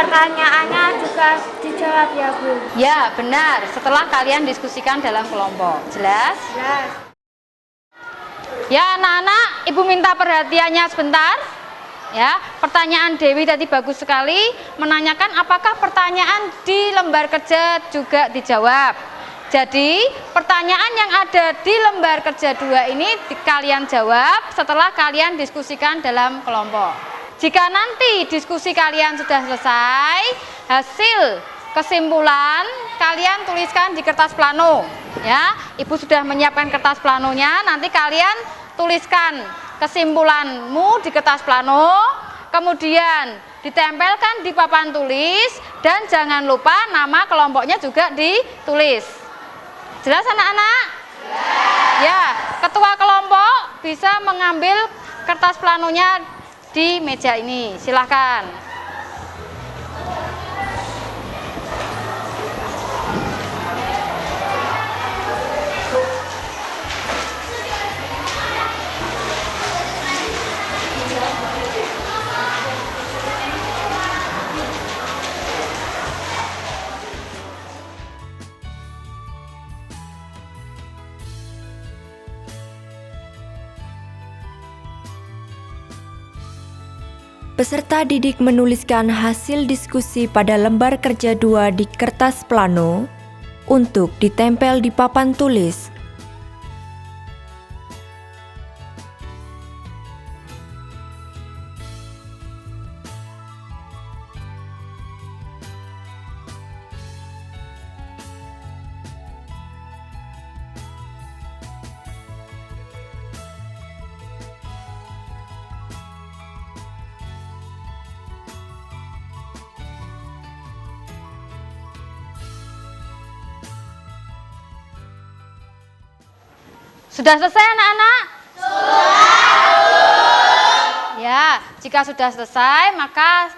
pertanyaannya juga dijawab ya Bu? Ya, benar. Setelah kalian diskusikan dalam kelompok. Jelas? Jelas. Ya, anak-anak, Ibu minta perhatiannya sebentar. Ya, pertanyaan Dewi tadi bagus sekali, menanyakan apakah pertanyaan di lembar kerja juga dijawab. Jadi, pertanyaan yang ada di lembar kerja 2 ini kalian jawab setelah kalian diskusikan dalam kelompok. Jika nanti diskusi kalian sudah selesai, hasil kesimpulan kalian tuliskan di kertas plano. Ya, Ibu sudah menyiapkan kertas planonya, nanti kalian tuliskan kesimpulanmu di kertas plano, kemudian ditempelkan di papan tulis, dan jangan lupa nama kelompoknya juga ditulis. Jelas anak-anak? Ya, ketua kelompok bisa mengambil kertas planonya di meja ini, silahkan. Peserta didik menuliskan hasil diskusi pada lembar kerja 2 di kertas plano untuk ditempel di papan tulis. Sudah selesai anak-anak? Ya, jika sudah selesai maka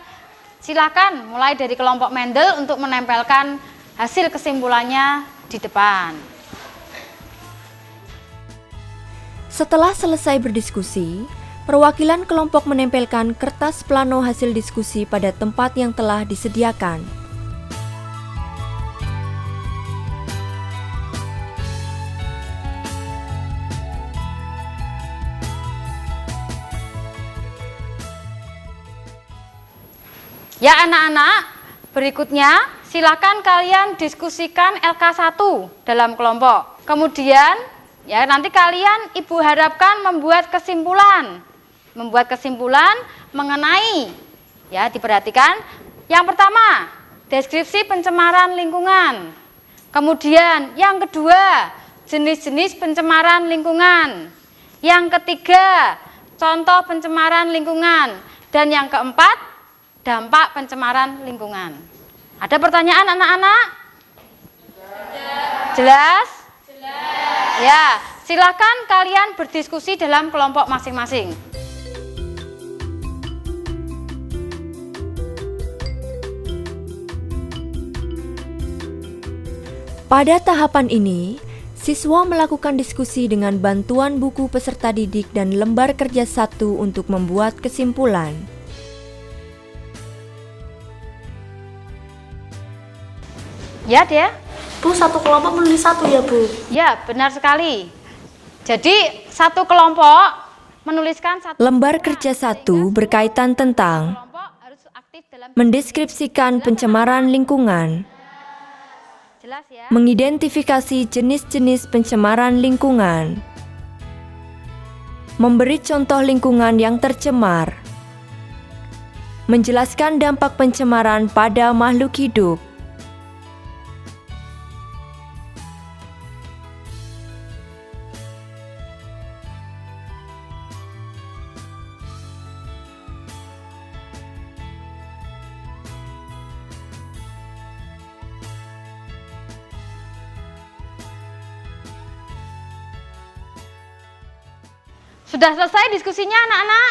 silakan mulai dari kelompok Mendel untuk menempelkan hasil kesimpulannya di depan. Setelah selesai berdiskusi, perwakilan kelompok menempelkan kertas plano hasil diskusi pada tempat yang telah disediakan. Ya anak-anak, berikutnya silakan kalian diskusikan LK1 dalam kelompok. Kemudian ya nanti kalian Ibu harapkan membuat kesimpulan. Membuat kesimpulan mengenai, ya diperhatikan. Yang pertama, deskripsi pencemaran lingkungan. Kemudian yang kedua, jenis-jenis pencemaran lingkungan. Yang ketiga, contoh pencemaran lingkungan. Dan yang keempat, dampak pencemaran lingkungan. Ada pertanyaan anak-anak? Jelas? Jelas. Ya, silakan kalian berdiskusi dalam kelompok masing-masing. Pada tahapan ini, siswa melakukan diskusi dengan bantuan buku peserta didik dan lembar kerja 1 untuk membuat kesimpulan. Ya, dia? Bu, satu kelompok menulis 1 ya Bu? Ya, benar sekali. Jadi, satu kelompok menuliskan satu Lembar kerja 1 berkaitan tentang kelompok harus aktif dalam mendeskripsikan pencemaran lingkungan, jelas ya. mengidentifikasi jenis-jenis pencemaran lingkungan, memberi contoh lingkungan yang tercemar, menjelaskan dampak pencemaran pada makhluk hidup, Sudah selesai diskusinya anak-anak?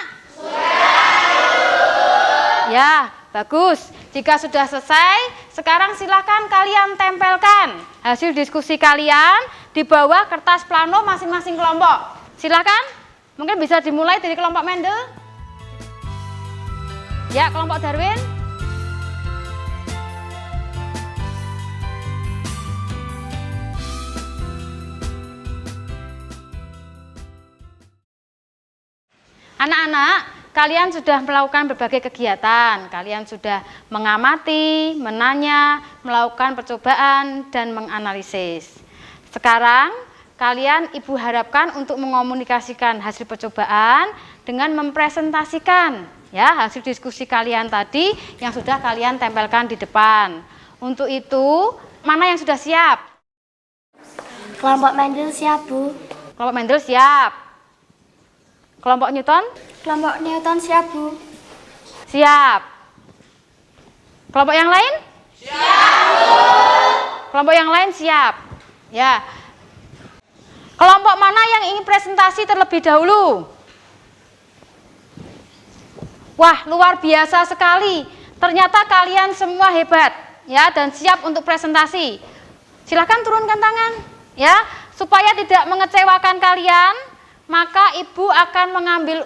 Ya, bagus. Jika sudah selesai, sekarang silakan kalian tempelkan hasil diskusi kalian di bawah kertas plano masing-masing kelompok. Silakan, mungkin bisa dimulai dari kelompok Mendel. Ya, kelompok Darwin. Anak-anak, kalian sudah melakukan berbagai kegiatan. Kalian sudah mengamati, menanya, melakukan percobaan, dan menganalisis. Sekarang, kalian Ibu harapkan untuk mengomunikasikan hasil percobaan dengan mempresentasikan ya hasil diskusi kalian tadi yang sudah kalian tempelkan di depan. Untuk itu, mana yang sudah siap? Kelompok Mendel siap, Bu. Kelompok Mendel siap. Kelompok Newton? Kelompok Newton siap, Bu. Siap. Kelompok yang lain? Siap. Kelompok yang lain siap. Ya. Kelompok mana yang ingin presentasi terlebih dahulu? Wah, luar biasa sekali. Ternyata kalian semua hebat ya dan siap untuk presentasi. Silakan turunkan tangan ya, supaya tidak mengecewakan kalian, maka Ibu akan mengambil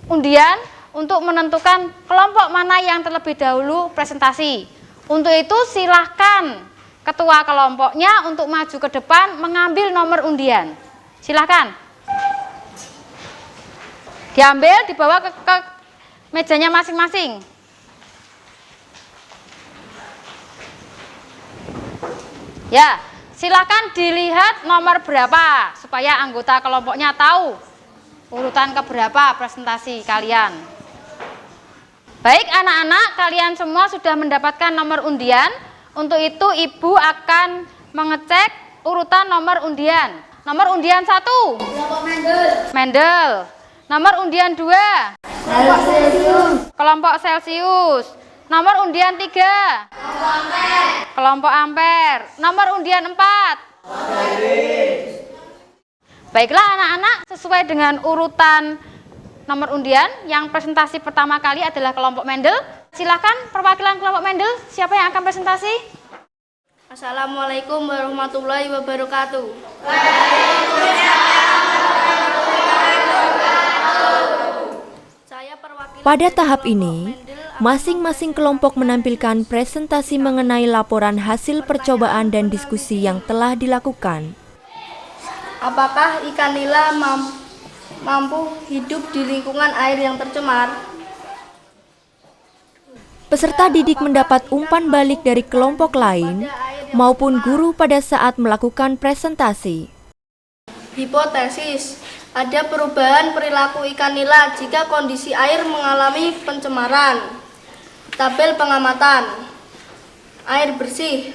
undian untuk menentukan kelompok mana yang terlebih dahulu presentasi. Untuk itu silahkan ketua kelompoknya untuk maju ke depan mengambil nomor undian. Silahkan. Diambil, dibawa ke mejanya masing-masing. Ya, silakan dilihat nomor berapa supaya anggota kelompoknya tahu urutan keberapa presentasi kalian. Baik anak-anak, kalian semua sudah mendapatkan nomor undian. Untuk itu Ibu akan mengecek urutan nomor undian. Nomor undian 1. Kelompok Mendel. Mendel. Nomor undian 2. Kelompok Celsius. Kelompok Celsius. Nomor undian 3. Kelompok Ampere. Nomor undian 4. Baiklah anak-anak, sesuai dengan urutan nomor undian, yang presentasi pertama kali adalah kelompok Mendel. Silakan perwakilan kelompok Mendel, siapa yang akan presentasi? Assalamualaikum warahmatullahi wabarakatuh. Saya perwakilan Pada tahap ini, masing-masing kelompok menampilkan presentasi mengenai laporan hasil percobaan dan diskusi yang telah dilakukan. Apakah ikan nila mampu hidup di lingkungan air yang tercemar? Peserta didik mendapat umpan balik dari kelompok lain maupun guru pada saat melakukan presentasi. Hipotesis, ada perubahan perilaku ikan nila jika kondisi air mengalami pencemaran. Tabel pengamatan. Air bersih.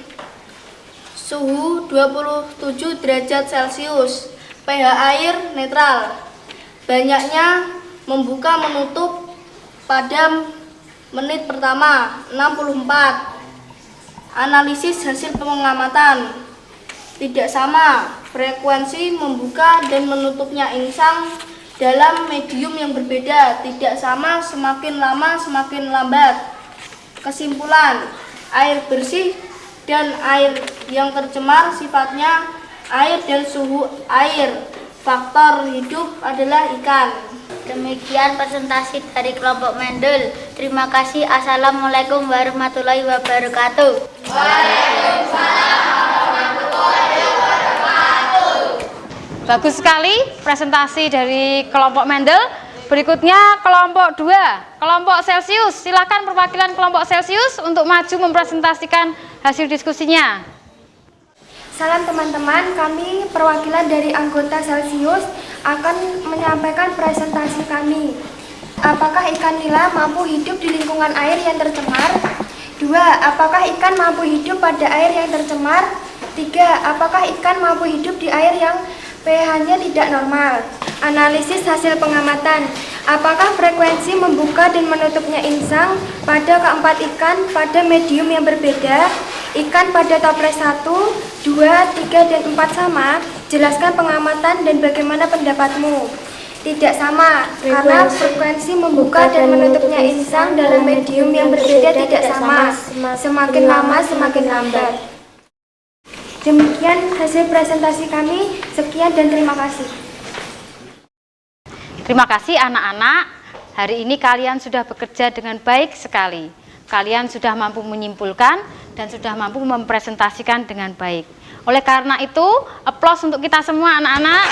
Suhu 27 derajat Celcius. pH air netral. Banyaknya membuka menutup pada menit pertama 64. Analisis hasil pengamatan. Tidak sama frekuensi membuka dan menutupnya insang dalam medium yang berbeda, tidak sama, semakin lama semakin lambat. Kesimpulan, air bersih dan air yang tercemar sifatnya air dan suhu air. Faktor hidup adalah ikan. Demikian presentasi dari kelompok Mendel. Terima kasih. Assalamualaikum warahmatullahi wabarakatuh. Bagus sekali presentasi dari kelompok Mendel. Berikutnya kelompok 2, kelompok Celsius. Silakan perwakilan kelompok Celsius untuk maju mempresentasikan hasil diskusinya. Salam teman-teman, kami perwakilan dari anggota Celsius akan menyampaikan presentasi kami. Apakah ikan nila mampu hidup di lingkungan air yang tercemar? 2. Apakah ikan mampu hidup pada air yang tercemar? 3. Apakah ikan mampu hidup di air yang pH-nya tidak normal? Analisis hasil pengamatan. Apakah frekuensi membuka dan menutupnya insang pada keempat ikan pada medium yang berbeda? Ikan pada toples 1, 2, 3, dan 4 sama? Jelaskan pengamatan dan bagaimana pendapatmu. Tidak sama, karena frekuensi membuka dan menutupnya insang dalam medium yang berbeda tidak sama. Semakin lama semakin lambat. Demikian hasil presentasi kami. Sekian dan terima kasih. Terima kasih anak-anak. Hari ini kalian sudah bekerja dengan baik sekali. Kalian sudah mampu menyimpulkan dan sudah mampu mempresentasikan dengan baik. Oleh karena itu, aplaus untuk kita semua anak-anak.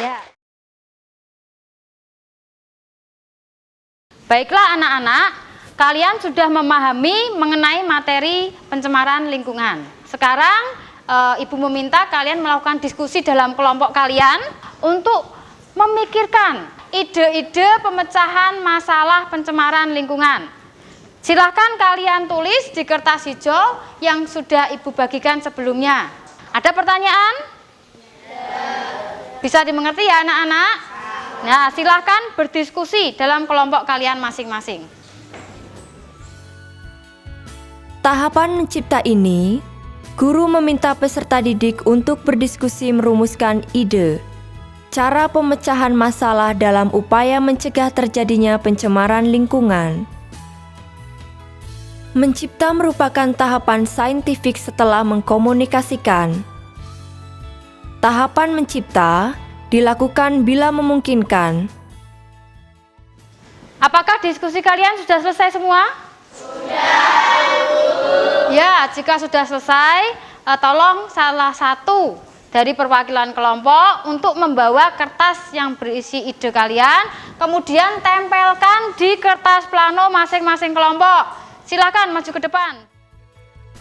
Ya. Baiklah anak-anak, kalian sudah memahami mengenai materi pencemaran lingkungan. Sekarang Ibu meminta kalian melakukan diskusi dalam kelompok kalian untuk memikirkan ide-ide pemecahan masalah pencemaran lingkungan. Silahkan kalian tulis di kertas hijau yang sudah Ibu bagikan sebelumnya. Ada pertanyaan? Bisa dimengerti ya anak-anak? Nah, silahkan berdiskusi dalam kelompok kalian masing-masing. Tahapan mencipta ini, guru meminta peserta didik untuk berdiskusi merumuskan ide, cara pemecahan masalah dalam upaya mencegah terjadinya pencemaran lingkungan. Mencipta merupakan tahapan saintifik setelah mengkomunikasikan. Tahapan mencipta dilakukan bila memungkinkan. Apakah diskusi kalian sudah selesai semua? Ya, jika sudah selesai, tolong salah satu dari perwakilan kelompok untuk membawa kertas yang berisi ide kalian, kemudian tempelkan di kertas plano masing-masing kelompok. Silakan maju ke depan.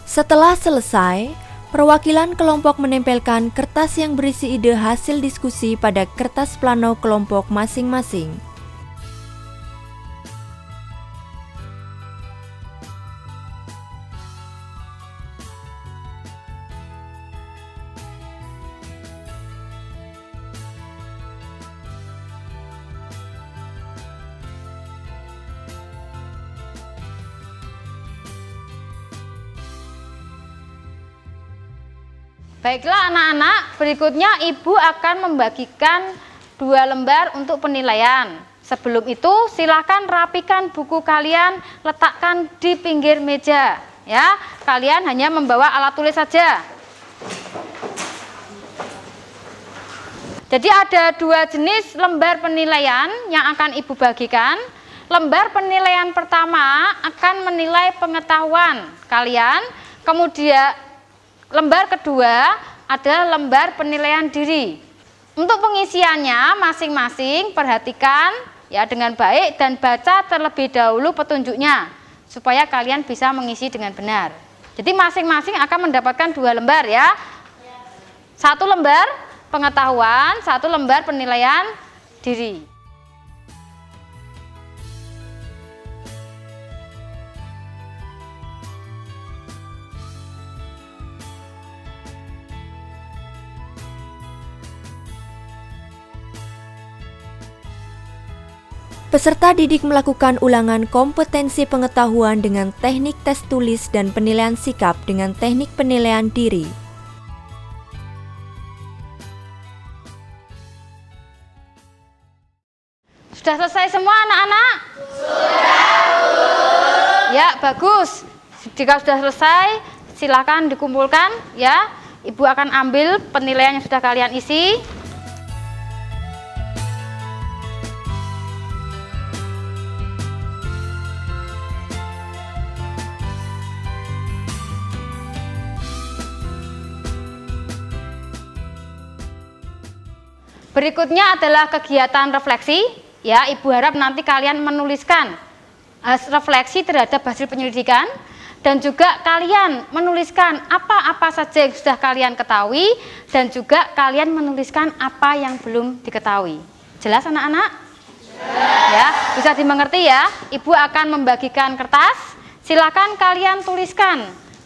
Setelah selesai, perwakilan kelompok menempelkan kertas yang berisi ide hasil diskusi pada kertas plano kelompok masing-masing. Baiklah anak-anak, berikutnya Ibu akan membagikan 2 lembar untuk penilaian. Sebelum itu silakan rapikan buku kalian, letakkan di pinggir meja. Ya, kalian hanya membawa alat tulis saja. Jadi ada 2 jenis lembar penilaian yang akan Ibu bagikan. Lembar penilaian pertama akan menilai pengetahuan kalian, kemudian lembar kedua adalah lembar penilaian diri. Untuk pengisiannya masing-masing perhatikan ya dengan baik dan baca terlebih dahulu petunjuknya supaya kalian bisa mengisi dengan benar. Jadi masing-masing akan mendapatkan 2 lembar ya. 1 lembar pengetahuan, 1 lembar penilaian diri. Peserta didik melakukan ulangan kompetensi pengetahuan dengan teknik tes tulis dan penilaian sikap dengan teknik penilaian diri. Sudah selesai semua anak-anak? Sudah. Ya, bagus. Jika sudah selesai, silakan dikumpulkan ya. Ibu akan ambil penilaian yang sudah kalian isi. Berikutnya adalah kegiatan refleksi. Ya, Ibu harap nanti kalian menuliskan refleksi terhadap hasil penyelidikan dan juga kalian menuliskan apa-apa saja yang sudah kalian ketahui dan juga kalian menuliskan apa yang belum diketahui. Jelas anak-anak? Ya, bisa dimengerti ya. Ibu akan membagikan kertas. Silakan kalian tuliskan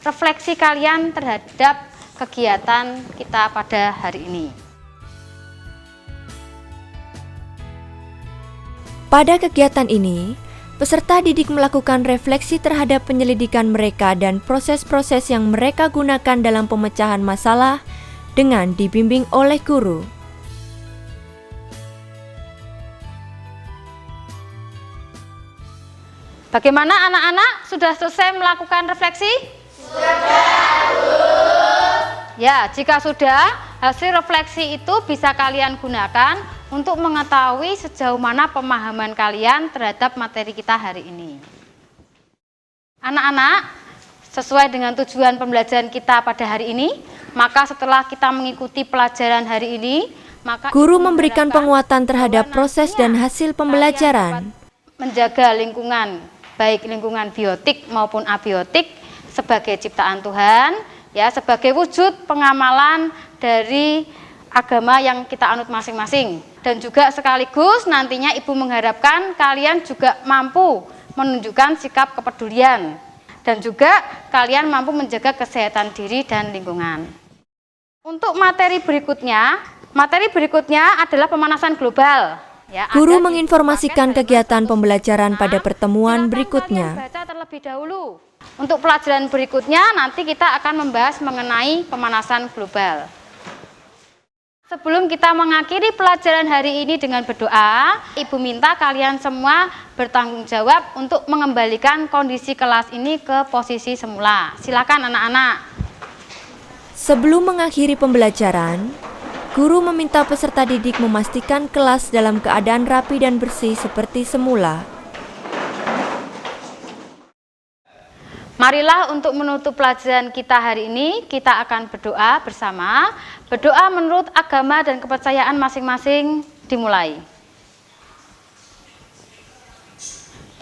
refleksi kalian terhadap kegiatan kita pada hari ini. Pada kegiatan ini, peserta didik melakukan refleksi terhadap penyelidikan mereka dan proses-proses yang mereka gunakan dalam pemecahan masalah dengan dibimbing oleh guru. Bagaimana anak-anak? Sudah selesai melakukan refleksi? Ya, jika sudah, hasil refleksi itu bisa kalian gunakan untuk mengetahui sejauh mana pemahaman kalian terhadap materi kita hari ini. Anak-anak, sesuai dengan tujuan pembelajaran kita pada hari ini, maka setelah kita mengikuti pelajaran hari ini, maka guru memberikan penguatan terhadap proses dan hasil pembelajaran. menjaga lingkungan, baik lingkungan biotik maupun abiotik sebagai ciptaan Tuhan, ya, sebagai wujud pengamalan dari agama yang kita anut masing-masing. Dan juga sekaligus nantinya Ibu mengharapkan kalian juga mampu menunjukkan sikap kepedulian dan juga kalian mampu menjaga kesehatan diri dan lingkungan. Untuk materi berikutnya adalah pemanasan global. Ya, Guru menginformasikan kegiatan pembelajaran pada pertemuan berikutnya. Baca terlebih dahulu. Untuk pelajaran berikutnya nanti kita akan membahas mengenai pemanasan global. Sebelum kita mengakhiri pelajaran hari ini dengan berdoa, Ibu minta kalian semua bertanggung jawab untuk mengembalikan kondisi kelas ini ke posisi semula. Silakan anak-anak. Sebelum mengakhiri pembelajaran, guru meminta peserta didik memastikan kelas dalam keadaan rapi dan bersih seperti semula. Marilah untuk menutup pelajaran kita hari ini, kita akan berdoa bersama. Berdoa menurut agama dan kepercayaan masing-masing dimulai.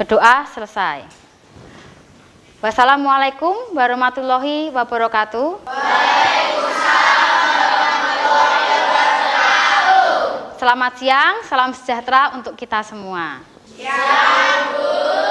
Berdoa selesai. Wassalamualaikum warahmatullahi wabarakatuh. Selamat siang, salam sejahtera untuk kita semua. Siang, Bu.